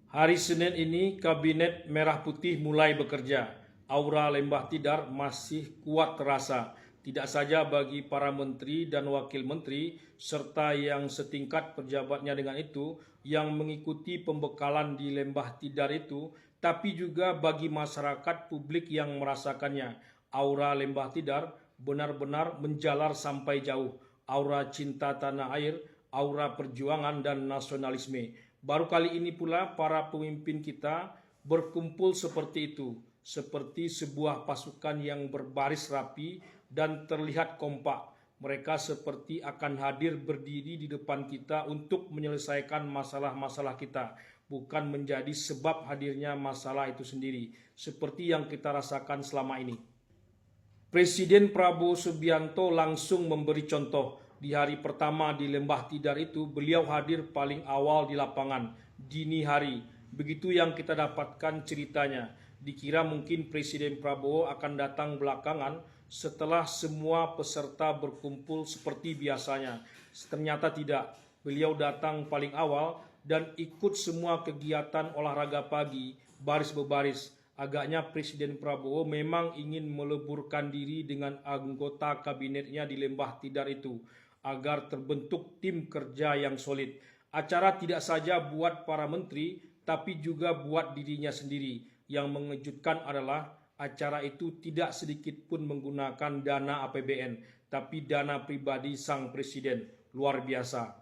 Hari Senin ini Kabinet Merah Putih mulai bekerja. Aura Lembah Tidar masih kuat terasa, tidak saja bagi para menteri dan wakil menteri, serta yang setingkat pejabatnya dengan itu, yang mengikuti pembekalan di Lembah Tidar itu, tapi juga bagi masyarakat publik yang merasakannya. Aura Lembah Tidar benar-benar menjalar sampai jauh. Aura cinta tanah air, aura perjuangan dan nasionalisme. Baru kali ini pula para pemimpin kita berkumpul seperti itu, seperti sebuah pasukan yang berbaris rapi dan terlihat kompak. Mereka seperti akan hadir berdiri di depan kita untuk menyelesaikan masalah-masalah kita, bukan menjadi sebab hadirnya masalah itu sendiri, seperti yang kita rasakan selama ini. Presiden Prabowo Subianto langsung memberi contoh. Di hari pertama di Lembah Tidar itu, beliau hadir paling awal di lapangan, dini hari. Begitu yang kita dapatkan ceritanya. Dikira mungkin Presiden Prabowo akan datang belakangan setelah semua peserta berkumpul seperti biasanya. Ternyata tidak. Beliau datang paling awal dan ikut semua kegiatan olahraga pagi, baris berbaris. Agaknya Presiden Prabowo memang ingin meleburkan diri dengan anggota kabinetnya di Lembah Tidar itu, agar terbentuk tim kerja yang solid. Acara tidak saja buat para menteri, tapi juga buat dirinya sendiri. Yang mengejutkan adalah acara itu tidak sedikit pun menggunakan dana APBN, tapi dana pribadi sang presiden. Luar biasa.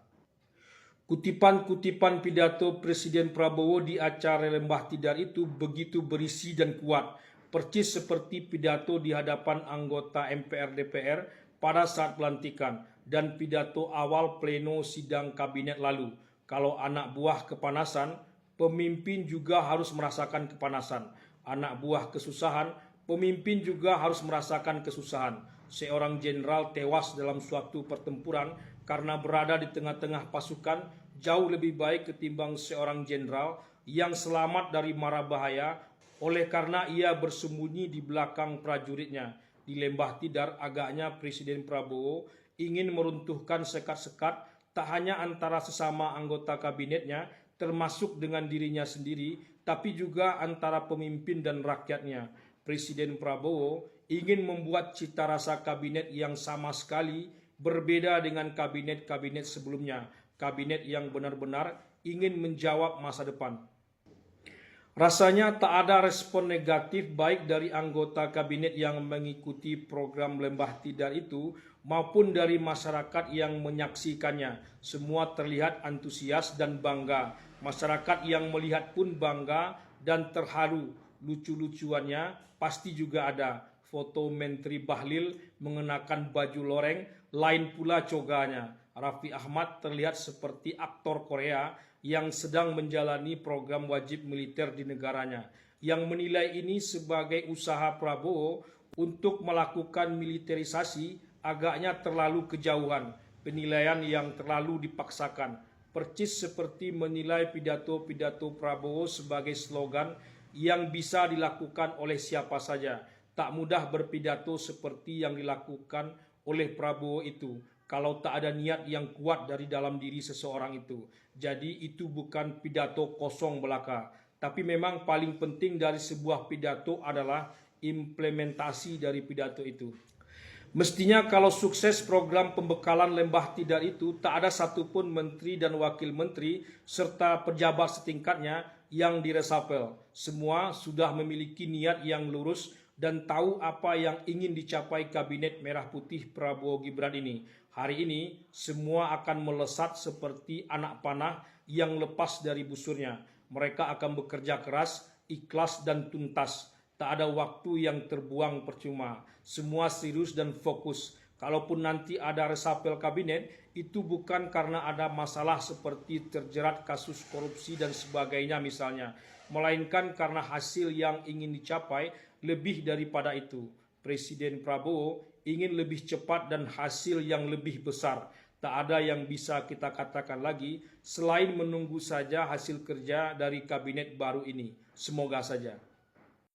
Kutipan-kutipan pidato Presiden Prabowo di acara Lembah Tidar itu begitu berisi dan kuat, persis seperti pidato di hadapan anggota MPR DPR pada saat pelantikan dan pidato awal pleno sidang kabinet lalu. Kalau anak buah kepanasan, pemimpin juga harus merasakan kepanasan. Anak buah kesusahan, pemimpin juga harus merasakan kesusahan. Seorang jenderal tewas dalam suatu pertempuran karena berada di tengah-tengah pasukan jauh lebih baik ketimbang seorang jenderal yang selamat dari mara bahaya oleh karena ia bersembunyi di belakang prajuritnya. Di Lembah Tidar agaknya Presiden Prabowo ingin meruntuhkan sekat-sekat tak hanya antara sesama anggota kabinetnya termasuk dengan dirinya sendiri, tapi juga antara pemimpin dan rakyatnya. Presiden Prabowo ingin membuat cita rasa kabinet yang sama sekali berbeda dengan kabinet-kabinet sebelumnya, kabinet yang benar-benar ingin menjawab masa depan. Rasanya tak ada respon negatif baik dari anggota kabinet yang mengikuti program Lembah Tidar itu maupun dari masyarakat yang menyaksikannya. Semua terlihat antusias dan bangga. Masyarakat yang melihat pun bangga dan terharu. Lucu-lucuannya pasti juga ada. Foto Menteri Bahlil mengenakan baju loreng, lain pula coganya. Raffi Ahmad terlihat seperti aktor Korea yang sedang menjalani program wajib militer di negaranya, yang menilai ini sebagai usaha Prabowo untuk melakukan militerisasi agaknya terlalu kejauhan, penilaian yang terlalu dipaksakan, percis seperti menilai pidato-pidato Prabowo sebagai slogan yang bisa dilakukan oleh siapa saja. Tak mudah berpidato seperti yang dilakukan oleh Prabowo itu kalau tak ada niat yang kuat dari dalam diri seseorang itu. Jadi itu bukan pidato kosong belaka. Tapi memang paling penting dari sebuah pidato adalah implementasi dari pidato itu. Mestinya kalau sukses program pembekalan Lembah Tidar itu, tak ada satupun menteri dan wakil menteri serta pejabat setingkatnya yang diresapel. Semua sudah memiliki niat yang lurus dan tahu apa yang ingin dicapai Kabinet Merah Putih Prabowo Gibran ini. Hari ini semua akan melesat seperti anak panah yang lepas dari busurnya. Mereka akan bekerja keras, ikhlas dan tuntas. Tak ada waktu yang terbuang percuma. Semua serius dan fokus. Kalaupun nanti ada resapel kabinet, itu bukan karena ada masalah seperti terjerat kasus korupsi dan sebagainya misalnya, melainkan karena hasil yang ingin dicapai lebih daripada itu. Presiden Prabowo ingin lebih cepat dan hasil yang lebih besar. Tak ada yang bisa kita katakan lagi selain menunggu saja hasil kerja dari kabinet baru ini. Semoga saja.